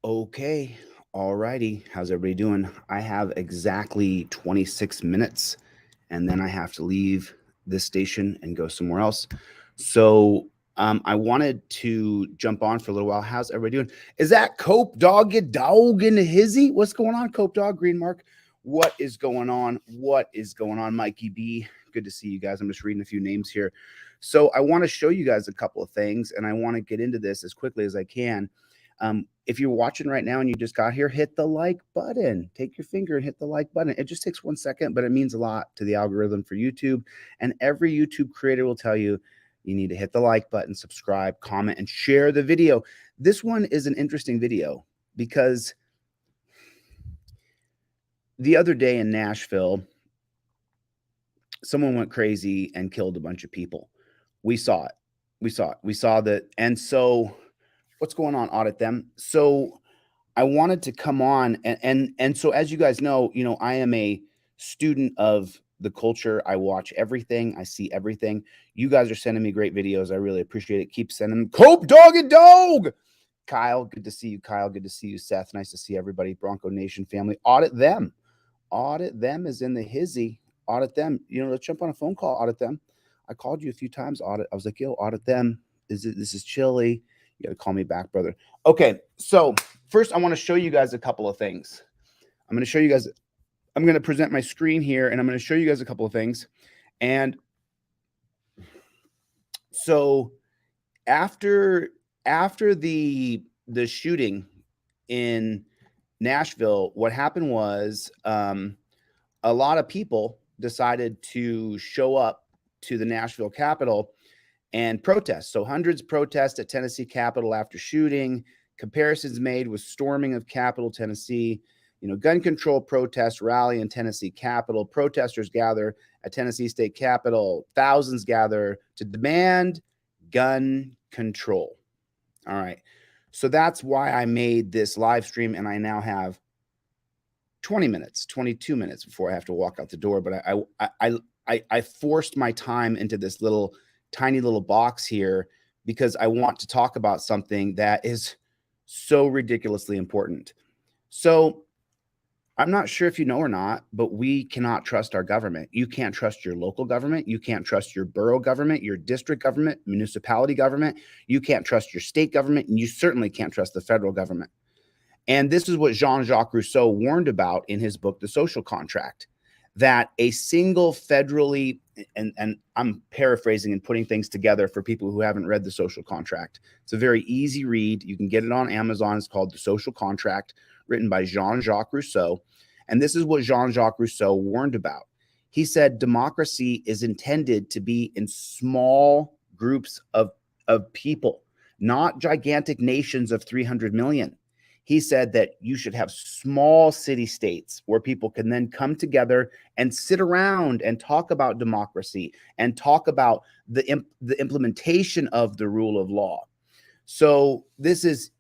Okay. All righty. How's everybody doing? I have exactly 26 minutes and then I have to leave this station and go somewhere else. So I wanted to jump on for a little while. How's everybody doing? Is that Cope Dog your dog in the hizzy? What's going on, Cope Dog? Green Mark. What is going on? What is going on, Mikey B? Good to see you guys. I'm just reading a few names here. So I want to show you guys a couple of things and I want to get into this as quickly as I can. If you're watching right now and you just got here, hit the like button. Take your finger and hit the like button. It just takes 1 second, but it means a lot to the algorithm for YouTube. And every YouTube creator will tell you you need to hit the like button, subscribe, comment, and share the video. This one is an interesting video because the other day in Nashville, someone went crazy and killed a bunch of people. We saw it. We saw that. And so what's going on? Audit them. So I wanted to come on and so as you guys know, I am a student of the culture. I watch everything. I see everything. You guys are sending me great videos. I really appreciate it. Keep sending them. Cope Dog and Dog. Kyle, good to see you. Kyle, good to see you. Seth, nice to see everybody. Bronco Nation family. Audit them. Audit them is in the hizzy. Audit them. Let's jump on a phone call. Audit them. I called you a few times. Audit. I was like, yo, audit them. This is Chille. You got to call me back, brother. Okay, so first I want to show you guys a couple of things. I'm going to present my screen here and I'm going to show you guys a couple of things. And so after the shooting in Nashville, what happened was a lot of people decided to show up to the Nashville Capitol and protest. So hundreds protest at Tennessee Capitol after shooting. Comparisons made with storming of Capitol, Tennessee. Gun control protest rally in Tennessee Capitol. Protesters gather at Tennessee State Capitol. Thousands gather to demand gun control. All right. So that's why I made this live stream, and I now have 20 minutes, 22 minutes before I have to walk out the door. But I forced my time into this tiny little box here because I want to talk about something that is so ridiculously important. So I'm not sure if you know or not, but we cannot trust our government. You can't trust your local government. You can't trust your borough government, your district government, municipality government. You can't trust your state government, and you certainly can't trust the federal government. And this is what Jean-Jacques Rousseau warned about in his book, The Social Contract, that a single federally, and I'm paraphrasing and putting things together for people who haven't read The Social Contract. It's a very easy read. You can get it on Amazon. It's called The Social Contract, written by Jean-Jacques Rousseau. And this is what Jean-Jacques Rousseau warned about. He said democracy is intended to be in small groups of people, not gigantic nations of 300 million. He said that you should have small city states where people can then come together and sit around and talk about democracy and talk about the implementation of the rule of law. So this is,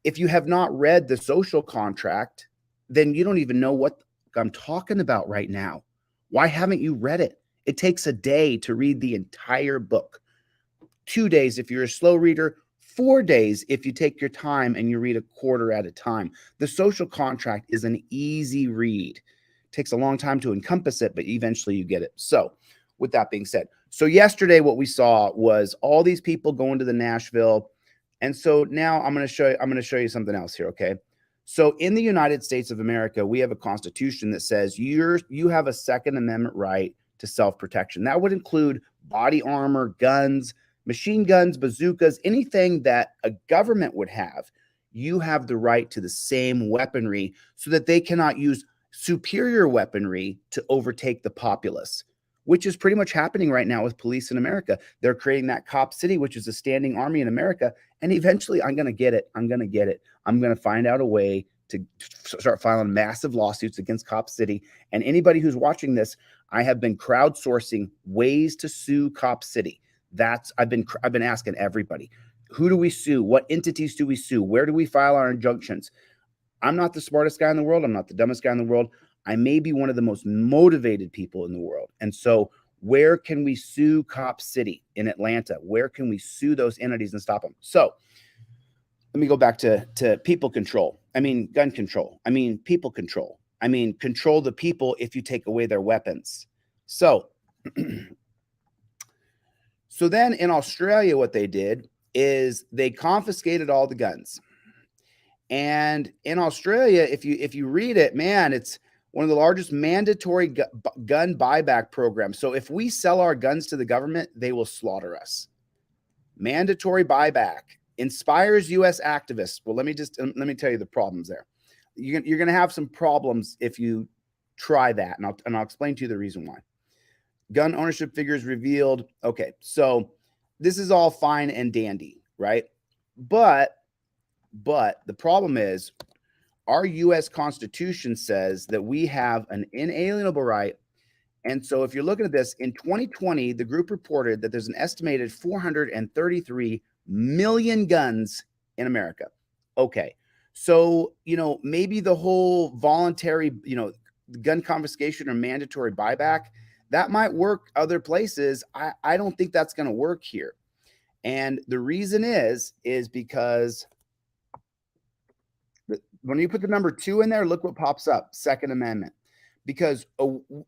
if you have not read The Social Contract, then you don't even know what I'm talking about right now. Why haven't you read it? It takes a day to read the entire book. 2 days if you're a slow reader, 4 days if you take your time and you read a quarter at a time. The Social Contract is an easy read. It takes a long time to encompass it, but eventually you get it. So with that being said, so yesterday what we saw was all these people going to the Nashville. And so now I'm going to show you something else here, okay? So in the United States of America, we have a constitution that says you have a Second Amendment right to self-protection. That would include body armor, guns, machine guns, bazookas, anything that a government would have. You have the right to the same weaponry so that they cannot use superior weaponry to overtake the populace, which is pretty much happening right now with police in America. They're creating that cop city, which is a standing army in America. And eventually I'm going to get it. I'm going to find out a way to start filing massive lawsuits against Cop City. And anybody who's watching this, I have been crowdsourcing ways to sue Cop City. I've been asking everybody, who do we sue? What entities do we sue? Where do we file our injunctions? I'm not the smartest guy in the world. I'm not the dumbest guy in the world. I may be one of the most motivated people in the world. And so where can we sue Cop City in Atlanta? Where can we sue those entities and stop them? So let me go back to people control. I mean, gun control. I mean, people control. I mean, control the people if you take away their weapons. So, so then in Australia, what they did is they confiscated all the guns. And in Australia, if you read it, man, it's one of the largest mandatory gun buyback programs. So if we sell our guns to the government, they will slaughter us. Mandatory buyback inspires U.S. activists. Well, let me tell you the problems there. You're going to have some problems if you try that, and I'll explain to you the reason why. Gun ownership figures revealed. Okay, so this is all fine and dandy, right? But the problem is our U.S. Constitution says that we have an inalienable right. And so if you're looking at this, in 2020, the group reported that there's an estimated 433 million guns in America. Okay. So, maybe the whole voluntary, gun confiscation or mandatory buyback, that might work other places. I don't think that's going to work here. And the reason is because when you put the number 2 in there, look what pops up, Second Amendment. Because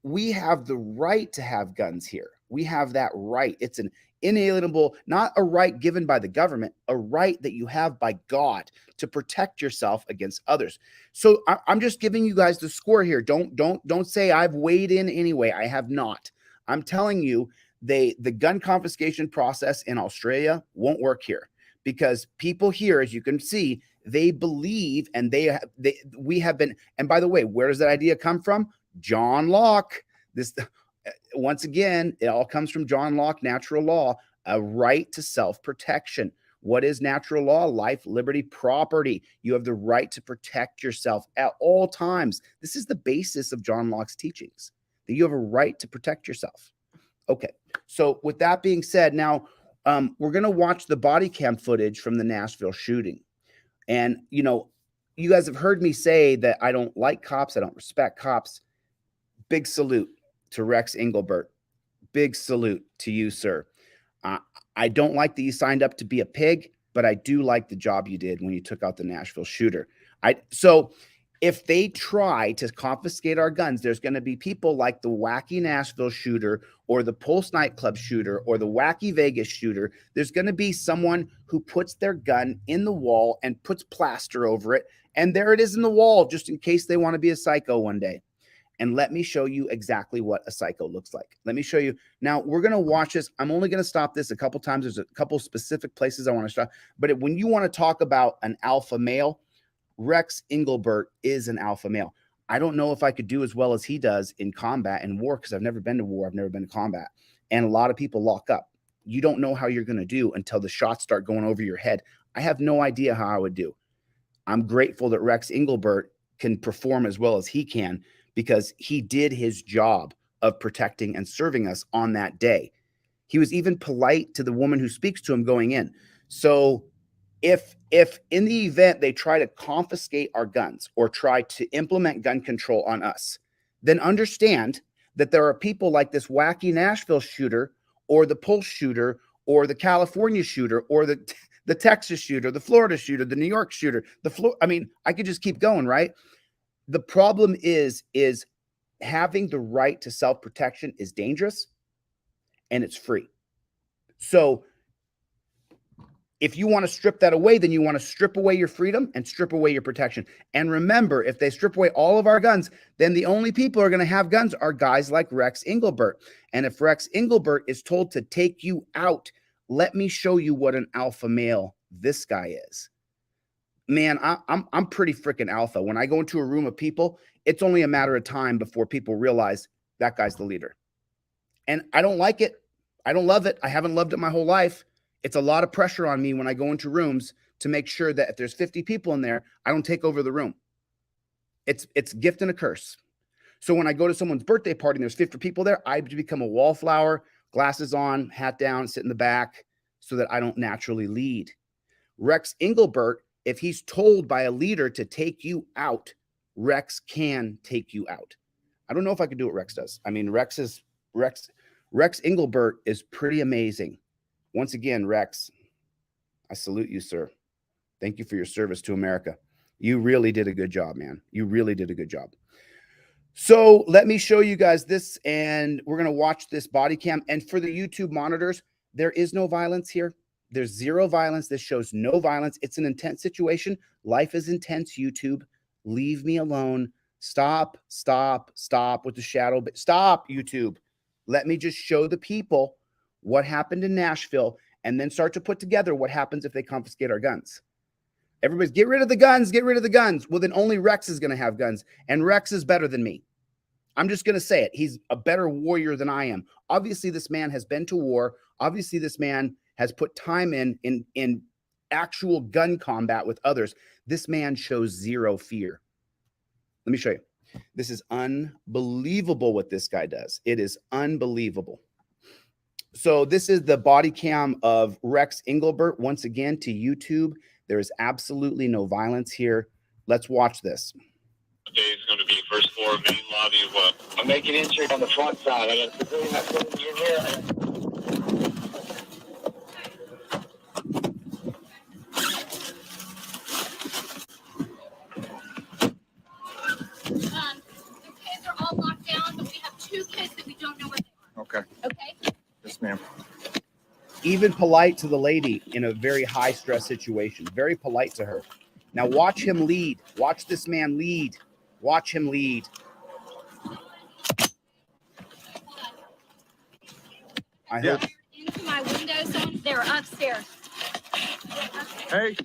we have the right to have guns here. We have that right. It's an inalienable, not a right given by the government, a right that you have by God to protect yourself against others. So I'm just giving you guys the score here. Don't say I've weighed in anyway. I have not. I'm telling you, the gun confiscation process in Australia won't work here because people here, as you can see, they believe and we have been. And by the way, where does that idea come from? John Locke. This, once again, it all comes from John Locke, natural law, a right to self-protection. What is natural law? Life, liberty, property. You have the right to protect yourself at all times. This is the basis of John Locke's teachings, that you have a right to protect yourself. Okay, so with that being said, now we're going to watch the body cam footage from the Nashville shooting. And, you guys have heard me say that I don't like cops. I don't respect cops. Big salute to Rex Engelbert. Big salute to you, sir. I don't like that you signed up to be a pig, but I do like the job you did when you took out the Nashville shooter. So if they try to confiscate our guns, there's going to be people like the wacky Nashville shooter or the Pulse nightclub shooter or the wacky Vegas shooter. There's going to be someone who puts their gun in the wall and puts plaster over it. And there it is in the wall, just in case they want to be a psycho one day. And let me show you exactly what a psycho looks like. Let me show you. Now, we're going to watch this. I'm only going to stop this a couple times. There's a couple specific places I want to stop. But when you want to talk about an alpha male, Rex Engelbert is an alpha male. I don't know if I could do as well as he does in combat and war because I've never been to war. I've never been to combat. And a lot of people lock up. You don't know how you're going to do until the shots start going over your head. I have no idea how I would do. I'm grateful that Rex Engelbert can perform as well as he can because he did his job of protecting and serving us on that day. He was even polite to the woman who speaks to him going in. So if in the event they try to confiscate our guns or try to implement gun control on us, then understand that there are people like this wacky Nashville shooter or the Pulse shooter or the California shooter or the Texas shooter, the Florida shooter, the New York shooter, I could just keep going, right? The problem is having the right to self-protection is dangerous and it's free. So if you want to strip that away, then you want to strip away your freedom and strip away your protection. And remember, if they strip away all of our guns, then the only people who are going to have guns are guys like Rex Engelbert. And if Rex Engelbert is told to take you out, let me show you what an alpha male this guy is. Man, I'm pretty freaking alpha. When I go into a room of people, it's only a matter of time before people realize that guy's the leader. And I don't like it. I don't love it. I haven't loved it my whole life. It's a lot of pressure on me when I go into rooms to make sure that if there's 50 people in there, I don't take over the room. It's a gift and a curse. So when I go to someone's birthday party and there's 50 people there, I become a wallflower, glasses on, hat down, sit in the back so that I don't naturally lead. Rex Engelbert, if he's told by a leader to take you out, Rex can take you out. I don't know if I could do what Rex does. I mean, Rex Engelbert is pretty amazing. Once again, Rex, I salute you, sir. Thank you for your service to America. You really did a good job, man. You really did a good job. So let me show you guys this, and we're going to watch this body cam. And for the YouTube monitors, there is no violence here. There's zero violence. This shows no violence. It's an intense situation. Life is intense, YouTube. Leave me alone. Stop with the shadow. Stop, YouTube. Let me just show the people what happened in Nashville and then start to put together what happens if they confiscate our guns. Everybody's, get rid of the guns, get rid of the guns. Well, then only Rex is going to have guns, and Rex is better than me. I'm just going to say it. He's a better warrior than I am. Obviously, this man has been to war. Obviously, this man has put time in actual gun combat with others. This man shows zero fear. Let me show you. This is unbelievable what this guy does. It is unbelievable. So this is the body cam of Rex Engelbert. Once again, to YouTube. There is absolutely no violence here. Let's watch this. Today is going to be first floor main lobby of what? I'm making entry on the front side. I got a civilian that's going to be in here. The kids are all locked down, but we have 2 kids that we don't know where they are. Okay. Okay? Yes, ma'am. Even polite to the lady in a very high stress situation. Very polite to her. Now watch him lead. Watch this man lead. Watch him lead. I hope. Into my window zone. They're upstairs. Hey.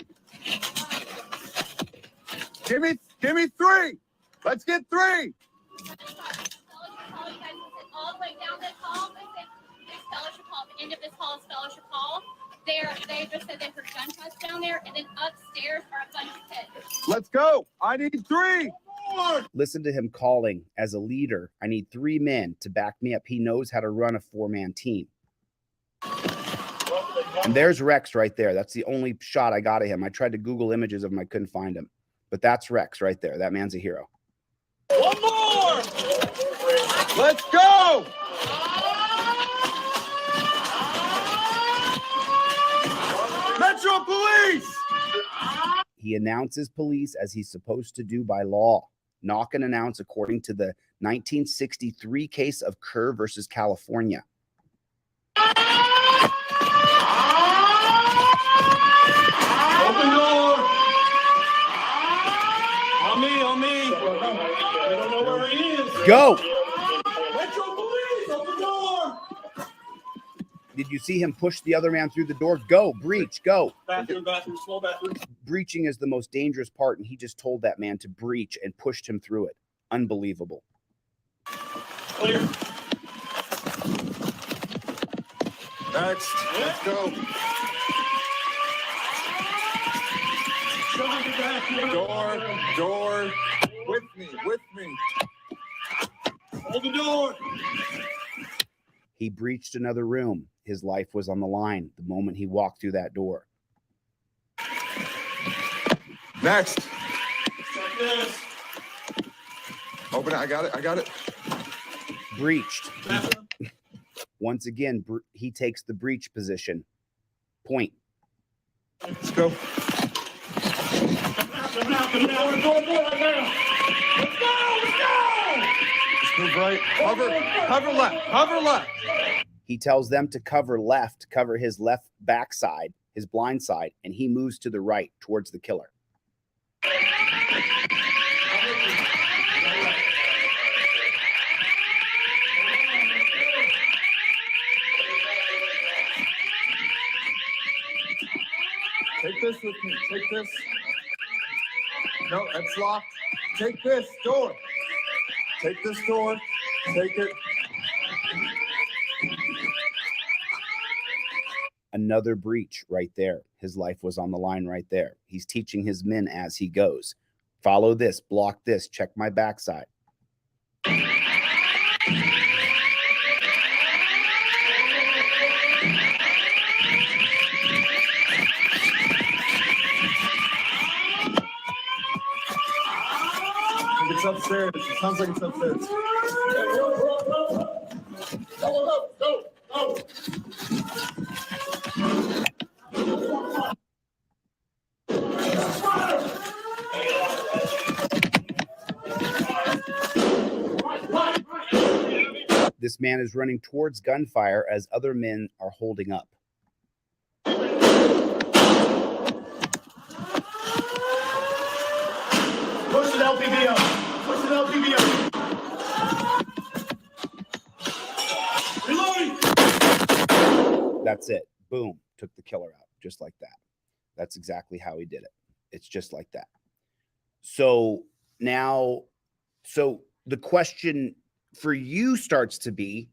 Give me 3. Let's get 3. All the way down this hall. It's fellowship hall. The end of this hall is fellowship hall. They just said they heard gunshots down there, and then upstairs are a bunch of kids. Let's go. I need 3. Listen to him calling as a leader. I need 3 men to back me up. He knows how to run a 4-man team. And there's Rex right there. That's the only shot I got of him. I tried to Google images of him. I couldn't find him. But that's Rex right there. That man's a hero. One more. Let's go. Metro Police. He announces police as he's supposed to do by law. Knock and announce according to the 1963 case of Kerr versus California. Open door. On me. We don't know where he is. Go. Metro Police, open door. Did you see him push the other man through the door? Go, breach, go. Bathroom, small bathroom. Breaching is the most dangerous part, and he just told that man to breach and pushed him through it. Unbelievable. Clear. Next, let's go. Door. With me. Hold the door. He breached another room. His life was on the line the moment he walked through that door. Next. Open it. I got it. Breached. Once again, he takes the breach position. Point. Let's go. Let's move right. Cover left. He tells them to cover left, cover his left backside, his blind side, and he moves to the right towards the killer. Take this with me. Take this. No, that's locked. Take this door. Take this door. Take it. Another breach right there. His life was on the line right there. He's teaching his men as he goes. Follow this, block this, check my backside. It's upstairs. It sounds like it's upstairs. Go. This man is running towards gunfire as other men are holding up. Push an LPV up. Push an LPV up. Reloading. That's it. Boom. Took the killer out just like that. That's exactly how he did it. It's just like that. So now, the question for you starts to be,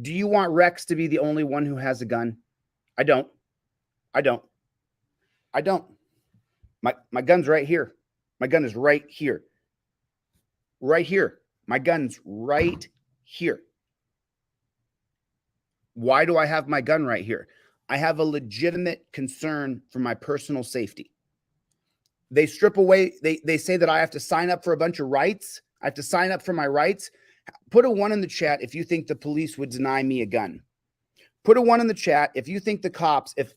do you want Rex to be the only one who has a gun? I don't. My gun's right here. My gun is right here. Right here. My gun's right here. Why do I have my gun right here? I have a legitimate concern for my personal safety. They strip away, they say that I have to sign up for a bunch of rights. I have to sign up for my rights. Put a 1 in the chat if you think the police would deny me a gun. Put a 1 in the chat if you think the cops, if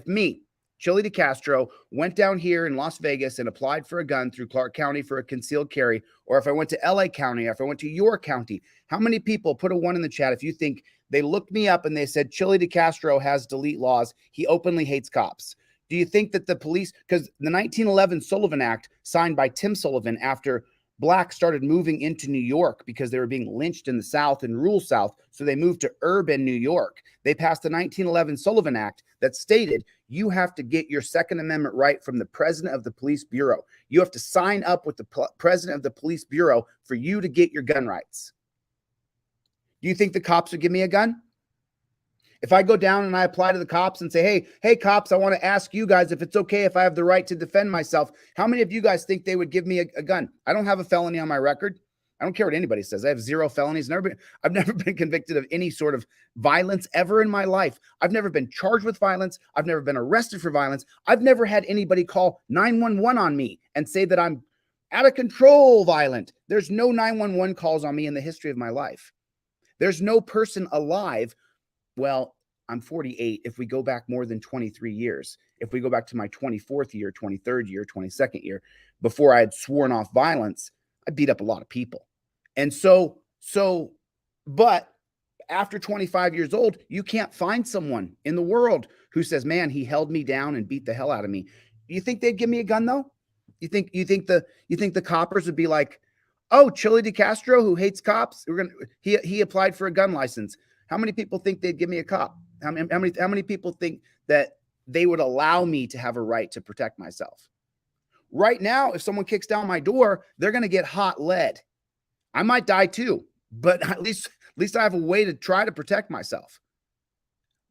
me, ChilleDeCastro, went down here in Las Vegas and applied for a gun through Clark County for a concealed carry, or if I went to LA County, or if I went to York County, how many people, put a 1 in the chat if you think they looked me up and they said ChilleDeCastro has delete laws, he openly hates cops? Do you think that the police, because the 1911 Sullivan Act signed by Tim Sullivan after blacks started moving into New York because they were being lynched in the South and rural South, so they moved to urban New York. They passed the 1911 Sullivan Act that stated you have to get your Second Amendment right from the president of the police bureau. You have to sign up with the president of the police bureau for you to get your gun rights. Do you think the cops would give me a gun? If I go down and I apply to the cops and say, hey, cops, I want to ask you guys if it's okay if I have the right to defend myself, how many of you guys think they would give me a gun? I don't have a felony on my record. I don't care what anybody says. I have 0 felonies. I've never been convicted of any sort of violence ever in my life. I've never been charged with violence. I've never been arrested for violence. I've never had anybody call 911 on me and say that I'm out of control violent. There's no 911 calls on me in the history of my life. There's no person alive. Well, I'm 48. If we go back more than 23 years, if we go back to my 24th year, 23rd year, 22nd year, before I had sworn off violence, I beat up a lot of people. And but after 25 years old, you can't find someone in the world who says, man, he held me down and beat the hell out of me. Do you think they'd give me a gun though? You think the coppers would be like, oh, ChilleDeCastro, who hates cops, he applied for a gun license. How many people think they'd give me a cop? How many people think that they would allow me to have a right to protect myself? Right now, if someone kicks down my door, they're going to get hot lead. I might die too, but at least I have a way to try to protect myself.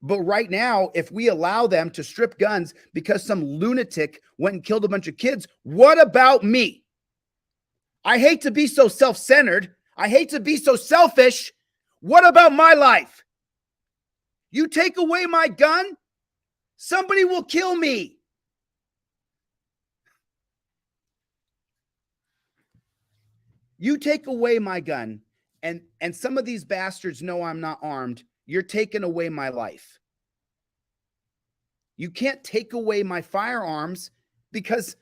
But right now, if we allow them to strip guns because some lunatic went and killed a bunch of kids, what about me? I hate to be so self-centered. I hate to be so selfish. What about my life? You take away my gun, somebody will kill me. You take away my gun, and some of these bastards know I'm not armed. You're taking away my life. You can't take away my firearms because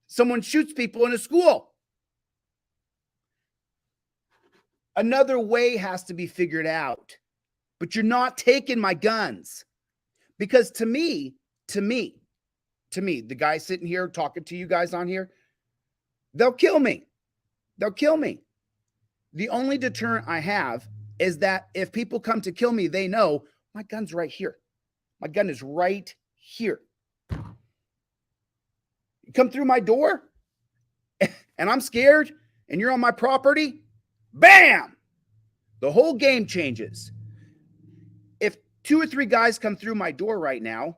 someone shoots people in a school. Another way has to be figured out. But you're not taking my guns. Because to me, the guy sitting here talking to you guys on here, they'll kill me. They'll kill me. The only deterrent I have is that if people come to kill me, they know my gun's right here. My gun is right here. You come through my door and I'm scared and you're on my property, bam! The whole game changes. If 2 or 3 guys come through my door right now,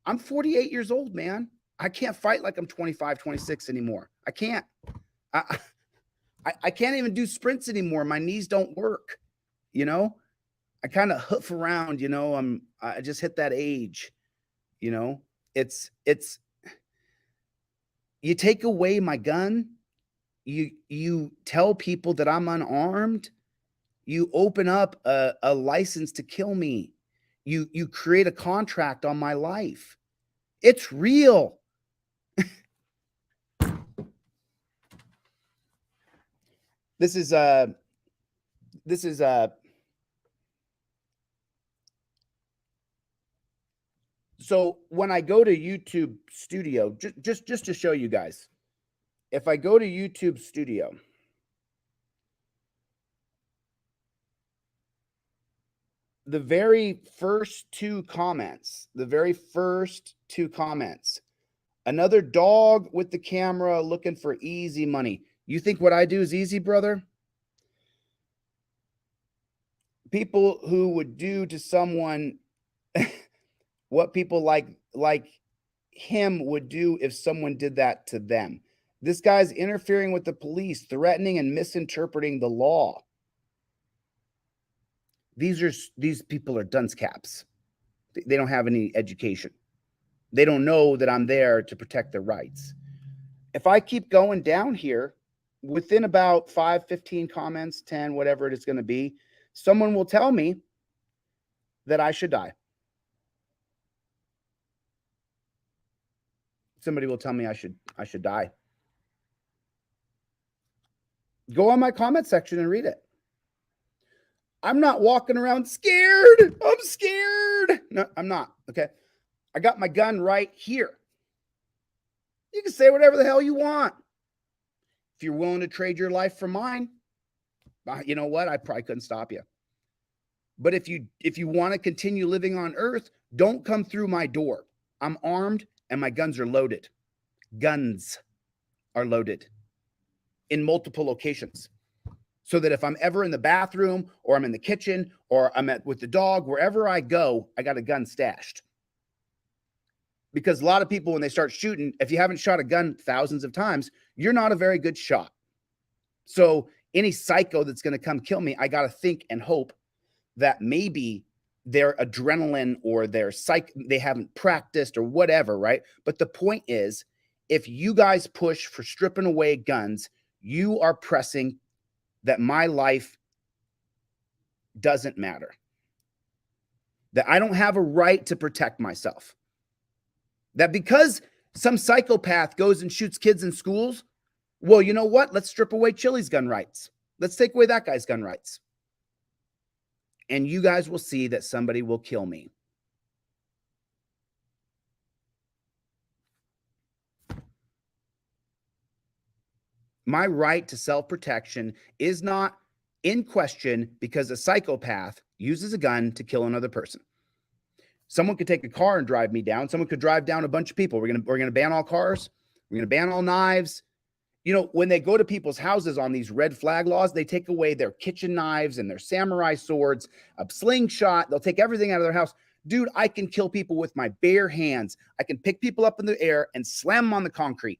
I'm 48 years old, man. I can't fight like I'm 25, 26 anymore. I can't. I can't even do sprints anymore. My knees don't work. You know, I kind of hoof around, you know, I just hit that age, you know, it's, you take away my gun. You tell people that I'm unarmed. You open up a license to kill me. You create a contract on my life. It's real. This this is so when I go to YouTube Studio, just to show you guys, if I go to YouTube Studio, the very first two comments, another dog with the camera looking for easy money. You think what I do is easy, brother? People who would do to someone what people like him would do if someone did that to them. This guy's interfering with the police, threatening and misinterpreting the law. These people are dunce caps. They don't have any education. They don't know that I'm there to protect their rights. If I keep going down here, within about 5, 15 comments, 10, whatever it is going to be, someone will tell me that I should die. Somebody will tell me I should die. Go on my comment section and read it. I'm not walking around scared. I'm scared. No, I'm not. Okay. I got my gun right here. You can say whatever the hell you want. If you're willing to trade your life for mine, you know what? I probably couldn't stop you. But if you want to continue living on Earth, don't come through my door. I'm armed and my guns are loaded. Guns are loaded in multiple locations. So that if I'm ever in the bathroom or I'm in the kitchen or I'm with the dog, wherever I go, I got a gun stashed. Because a lot of people, when they start shooting, if you haven't shot a gun thousands of times, you're not a very good shot. So any psycho that's going to come kill me, I got to think and hope that maybe their adrenaline or their they haven't practiced or whatever, right? But the point is, if you guys push for stripping away guns, you are pressing that my life doesn't matter. That I don't have a right to protect myself. That because some psychopath goes and shoots kids in schools, well, you know what? Let's strip away Chille's gun rights. Let's take away that guy's gun rights. And you guys will see that somebody will kill me. My right to self-protection is not in question because a psychopath uses a gun to kill another person. Someone could take a car and drive me down. Someone could drive down a bunch of people. We're gonna ban all cars. We're gonna ban all knives. You know, when they go to people's houses on these red flag laws, they take away their kitchen knives and their samurai swords, a slingshot. They'll take everything out of their house. Dude, I can kill people with my bare hands. I can pick people up in the air and slam them on the concrete.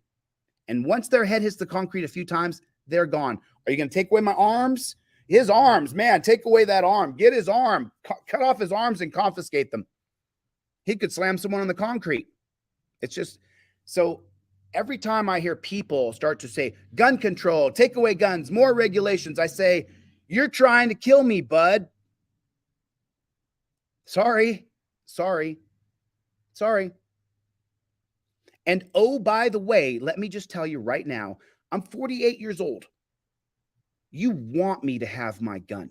And once their head hits the concrete a few times, they're gone. Are you going to take away my arms? His arms, man, take away that arm. Get his arm. Cut off his arms and confiscate them. He could slam someone on the concrete. It's just, so every time I hear people start to say, gun control, take away guns, more regulations, I say, you're trying to kill me, bud. Sorry. And oh, by the way, let me just tell you right now, I'm 48 years old. You want me to have my gun.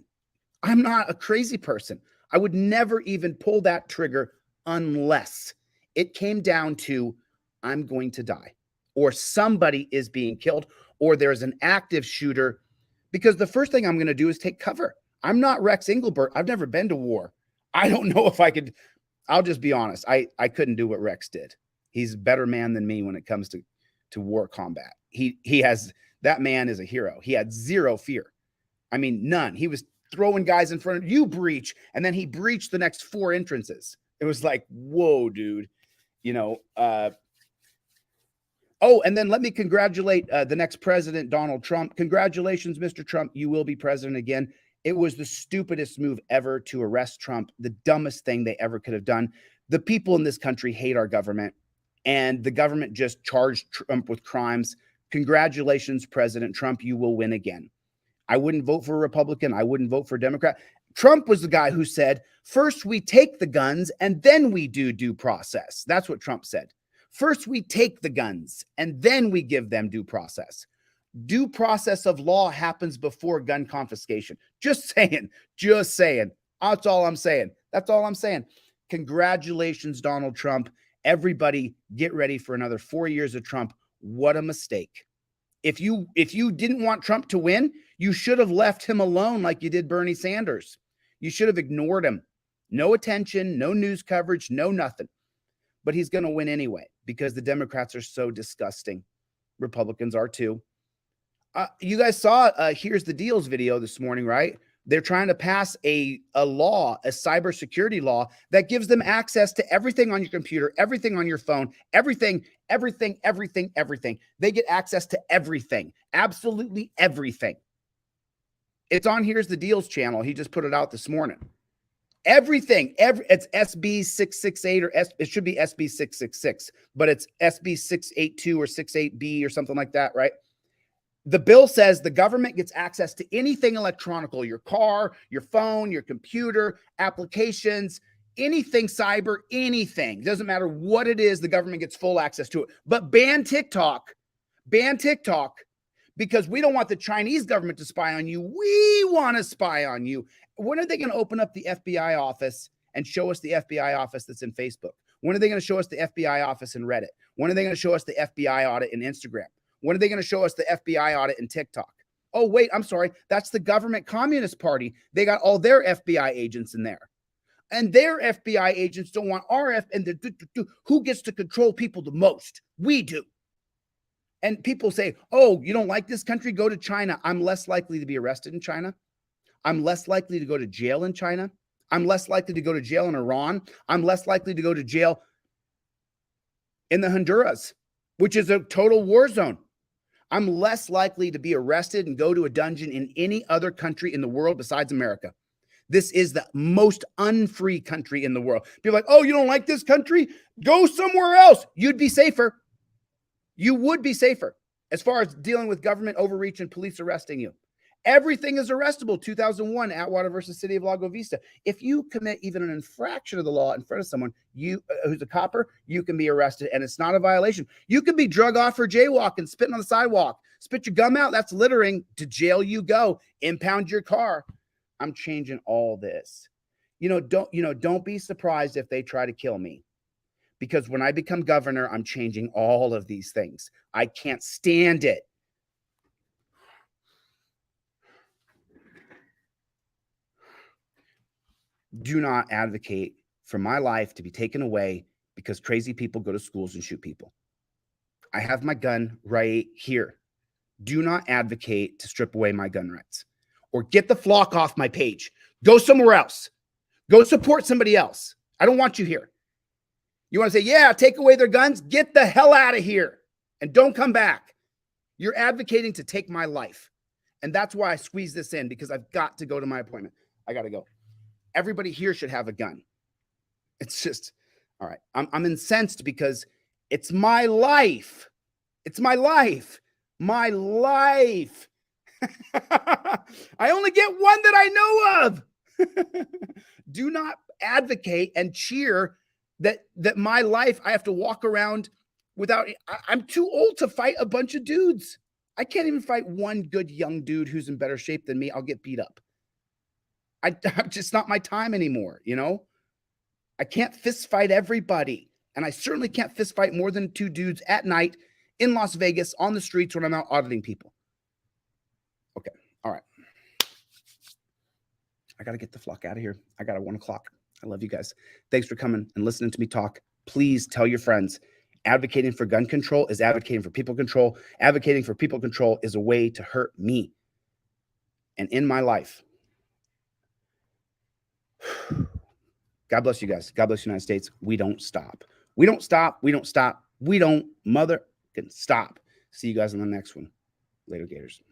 I'm not a crazy person. I would never even pull that trigger unless it came down to I'm going to die or somebody is being killed or there's an active shooter, because the first thing I'm going to do is take cover. I'm not Rex Engelbert. I've never been to war. I don't know if I could. I'll just be honest. I couldn't do what Rex did. He's a better man than me when it comes to war combat. That man is a hero. He had zero fear. I mean, none. He was throwing guys in front of you, breach, and then he breached the next 4 entrances. It was like, whoa, dude. You know, oh, and then let me congratulate the next president, Donald Trump. Congratulations, Mr. Trump. You will be president again. It was the stupidest move ever to arrest Trump, the dumbest thing they ever could have done. The people in this country hate our government, and the government just charged Trump with crimes. Congratulations, President Trump. You will win again. I wouldn't vote for a Republican. I wouldn't vote for a Democrat. Trump was the guy who said, first we take the guns and then we do due process. That's what Trump said. First we take the guns and then we give them due process. Due process of law happens before gun confiscation. Just saying. Just saying. That's all I'm saying. That's all I'm saying. Congratulations, Donald Trump. Everybody get ready for another 4 years of Trump. What a mistake. If you didn't want Trump to win, you should have left him alone like you did Bernie Sanders. You should have ignored him. No attention, no news coverage, no nothing. But he's going to win anyway because the Democrats are so disgusting. Republicans are too. You guys saw Here's the Deals video this morning, right? They're trying to pass a law, a cybersecurity law that gives them access to everything on your computer, everything on your phone, everything. They get access to everything, absolutely everything. It's on Here's the Deals channel. He just put it out this morning. Everything, it's SB 668 or it should be SB 666, but it's SB 682 or 68B or something like that, right? The bill says the government gets access to anything electronical, your car, your phone, your computer, applications, anything cyber, anything. Doesn't matter what it is, the government gets full access to it. But ban TikTok, because we don't want the Chinese government to spy on you. We want to spy on you. When are they going to open up the FBI office and show us the FBI office that's in Facebook? When are they going to show us the FBI office in Reddit? When are they going to show us the FBI audit in Instagram? When are they going to show us the FBI audit in TikTok? Oh, wait, I'm sorry. That's the government Communist Party. They got all their FBI agents in there. And their FBI agents don't want our who gets to control people the most? We do. And people say, oh, you don't like this country? Go to China. I'm less likely to be arrested in China. I'm less likely to go to jail in China. I'm less likely to go to jail in Iran. I'm less likely to go to jail in the Honduras, which is a total war zone. I'm less likely to be arrested and go to a dungeon in any other country in the world besides America. This is the most unfree country in the world. People are like, oh, you don't like this country? Go somewhere else. You'd be safer. You would be safer as far as dealing with government overreach and police arresting you. Everything is arrestable. 2001, Atwater versus City of Lago Vista. If you commit even an infraction of the law in front of someone who's a copper, you can be arrested, and it's not a violation. You can be drug off for jaywalking, spitting on the sidewalk, spit your gum out. That's littering. To jail you go. Impound your car. I'm changing all this. Don't be surprised if they try to kill me, because when I become governor, I'm changing all of these things. I can't stand it. Do not advocate for my life to be taken away because crazy people go to schools and shoot people. I have my gun right here. Do not advocate to strip away my gun rights or get the flock off my page. Go somewhere else. Go support somebody else. I don't want you here. You want to say, yeah, take away their guns? Get the hell out of here and don't come back. You're advocating to take my life. And that's why I squeeze this in, because I've got to go to my appointment. I got to go. Everybody here should have a gun. It's just, all right. I'm incensed because it's my life. It's my life. My life. I only get one that I know of. Do not advocate and cheer that my life, I have to walk around without, I'm too old to fight a bunch of dudes. I can't even fight one good young dude who's in better shape than me. I'll get beat up. I'm just not my time anymore, I can't fist fight everybody. And I certainly can't fist fight more than two dudes at night in Las Vegas on the streets when I'm out auditing people. Okay. All right. I got to get the flock out of here. I got 1 o'clock. I love you guys. Thanks for coming and listening to me talk. Please tell your friends. Advocating for gun control is advocating for people control. Advocating for people control is a way to hurt me. And in my life, God bless you guys. God bless the United States. We don't stop. We don't stop. We don't stop. We don't mother can stop. See you guys in the next one. Later, Gators.